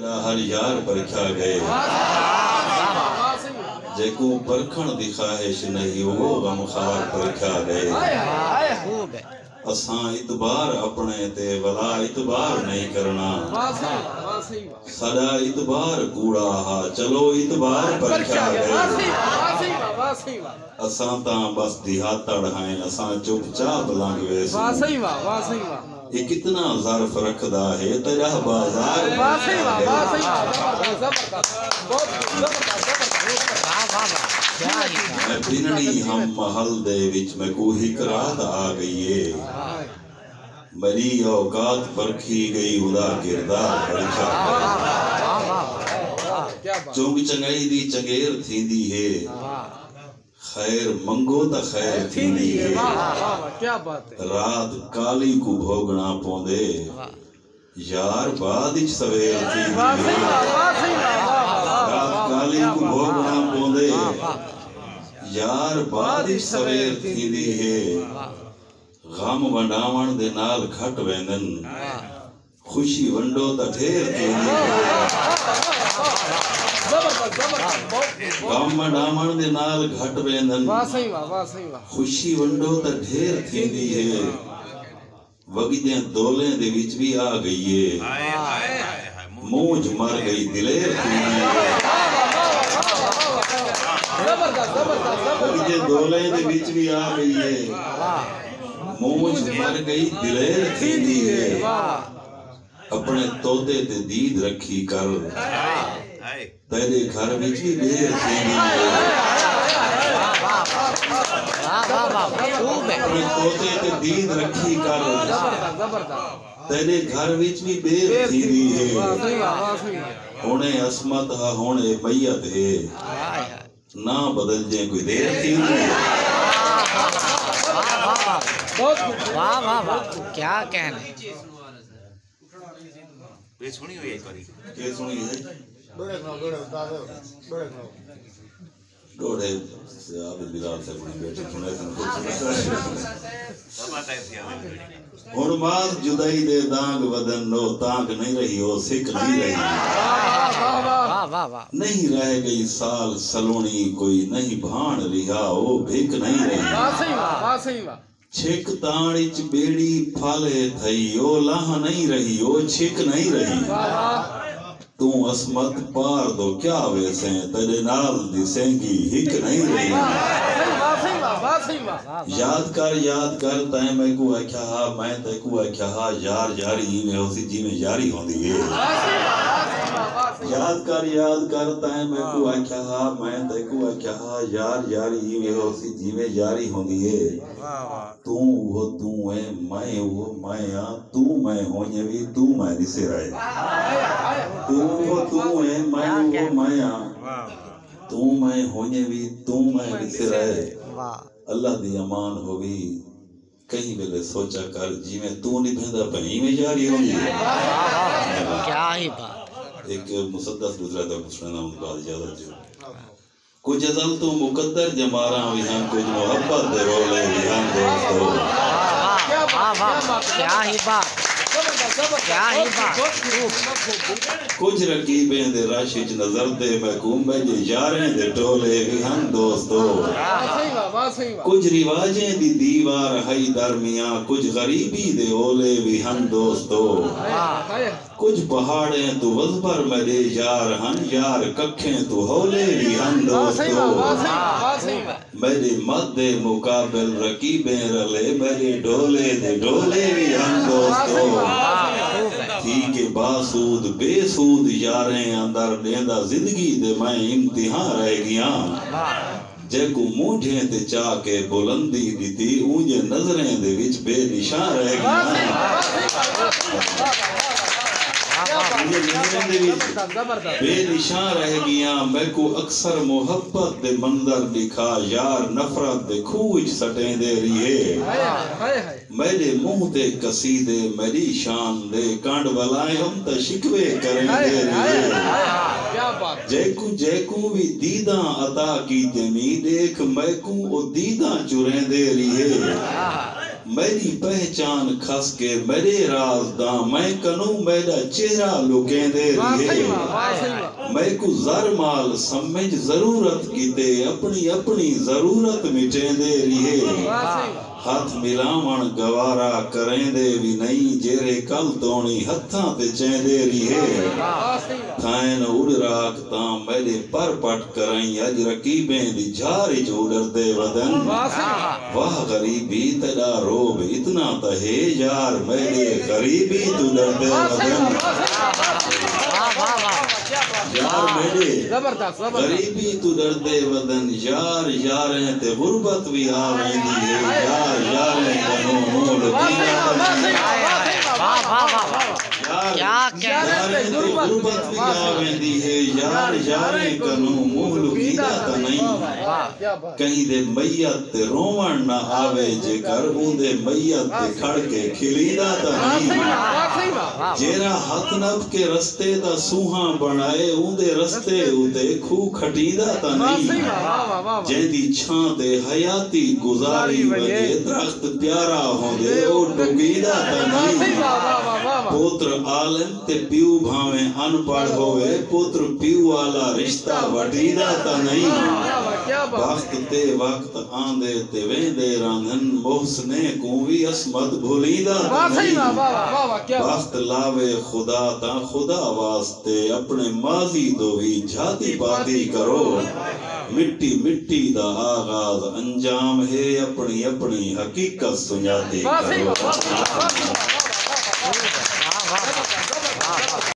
تیرا ہر یار پرکھا گئے جے کو پرکھن دی خواہش نہیں وہ غم خار پرکھا گئے اساں اتبار اپنے تے ولا اتبار نہیں کرنا سدا اتبار کوڑا ہا چلو اتبار پرکھا گئے اساں تاں بس دیہاتڑ ہیں اساں چپ چاپ لنگ ویسو یہ کتنا ظرف رکھدا ہے تیرا بازار میں بننی ہم محل دے وچ میں کو حکرات آ گئی ہے میری اوقات پرکھی گئی خدا کردار پرکھا چونگ چنگائی دی چنگیر تھیندی ہے خیر منگو تا خیر تھیندی ہے رات کالی کو بھوگنا پوندے یار بعد اچ سویر تھیندی ہے رات کالی کو بھوگنا پوندے یار بعد اچ سویر تھیندی ہے غم ونڈاون دے نال گھٹ ویندن خوشی ونڈو تا ڈھیر تھیندی ہے غم ونڈاون دے نال گھٹ ویندن خوشی ونڈو تا ڈھیر تھیندی ہے وگدیں دولیں دے وچ بھی آ گئی ہے موج مر گئی دلیر تھیندی ہے وگدیں دولیں دے وچ بھی آ گئی ہے موج مر گئی دلیر تھیندی ہے اپنے توتے تے دید رکھی کر تیرے گھر وچ بھی دیر تھیندی ہے اپنے توتے تے دید رکھی کر تیرے گھر وچ بھی بیر تھیندی ہے ہونے عصمت ہا ہونے میت ہے نہ بدل جائیں کوئی دیر تھیندی ہے واہ واہ واہ کیا کہنا یہ سنی ہوئی ایک باری یہ سنی ہے ڈوڑے سے عابد بلال سے اپنے بیٹے سنے ہن ماز جدائی دے دانگ ودن نو تانگ نہیں رہی ہو سکھ نہیں رہی نہیں رہ گئی سال سلونی کوئی نہیں بھان رہا او بھیک نہیں رہی چھک تانچ بیڑی پھالے تھئی او لاہ نہیں رہی او چھک نہیں رہی تو عصمت پار دو کیا ویسیں تیرے نال دی سینگی ہک نہیں رہی یاد کر تائیں میں کو آکھیا ہا میں تے کو آکھیا ہا یار یاری ہی میں ہو سی جی میں یاری ہوں دی یاد کر تائیں میں کو آکھیا ہا میں تے کو آکھیا ہا یار یاری ہی میں ہو سی جی میں یاری ہوں دی تو وہ تو ہے میں وہ میں آ تو میں ہونے بھی تو میں دسے رہے تو وہ تو ہے میں وہ میں آ تو میں ہونے بھی تو میں دسے رہے اللہ دی امان ہوگی کہیں بلے سوچا کر جی میں تو نہیں بھیندہ پہنی میں جاری ہوگی کیا ہی بات ایک مصدق دوسرا تھا کچھ رہنا ان بعد اجازت جو کچھ ازل تو مقدر جمارا ویہاں کچھ محبت دے رولے ویہاں دوستو کیا ہی بات کیا ہی بات کچھ رقیبیں دے راشج نظر دے محکوم میں جے یاریں دے ٹولے ویہاں دوستو کچھ رواجیں دی دیوار ہائی درمیاں کچھ غریبی دے اولے ویہاں دوستو کچھ پہاڑیں تو وزبر میرے یار ہن یار ککھیں تو ہولے ویہاں دوستو میرے مد مقابل رقیبیں رلے میرے ڈولے دے ڈولے ویہاں دوستو تھی کہ باسود بے سود یاریں اندر دیندہ زندگی دے میں امتحان رہ گیاں جے کو موٹھیں تے چاہ کے بلندی دیتی اونجے نظریں دے وچ بے نشان رہ گیاں بے نشان رہ گیاں میں کو اکثر محبت دے منظر دکھا یار نفرت دے کھوج سٹیں دے رہی میرے منہ دے قصیدے میری شان دے کانڈ بلائیں ہم تا شکوے کریں دے رہی جے کو بھی دیداں عطا کی تیمی دیکھ میں کو دیداں چریں دے رہی میری پہچان کھس کے میرے راز داں میں کنوں میرا چہرہ لکیں دے رہے میں کو زر مال سمجھ ضرورت کیتے اپنی اپنی ضرورت مٹیں دے رہے ہاتھ ملاون گوارا کریں دے بھی نہیں جیرے کل تونی ہتھاں تے چیں دے رہے تھائن اڑ راک تاں میرے پر پٹ کریں اج رقیبیں دی جھاری جو ڈر دے ودن واہ غریبی تیرا روب اتنا تہے یار میرے غریبی تو ڈر دے ودن یار میرے غریبی تو ڈر دے ودن یار یاریں تے غربت بھی آویں دی ہے یار یاریں کنوں مول کیا یاریں تے غربت بھی آویں دی ہے یار یاریں کنوں مول کیدا تا نہیں کہیں دے میت تے رومن نہ آوے جے کر اون دے میت تے کھڑ کے کھلیدا تا نہیں جیرا ہاتھ نب کے رستے دا سوہاں بنائے اون دے رستے اودے کھو کھٹیدا تا نہیں جیندی چھاں دے حیاتی گزاری وجے درخت پیارا ہوں دے او ڈگیدا تا نہیں پوتر عالم تے پیو بھاویں ان پڑھ ہوئے پوتر پیو والا رشتہ وٹیدا تا نہیں وقت تے وقت آندے تے ویندے راندھن محسنے کو بھی اسمت بھولیدا تا نہیں وقت لاوے خدا تا خدا واسطے اپنے ماضی دو بھی جھاتی پاتی کرو مٹی مٹی دا آغاز انجام ہے اپنی اپنی حقیقت سنجاتی کرو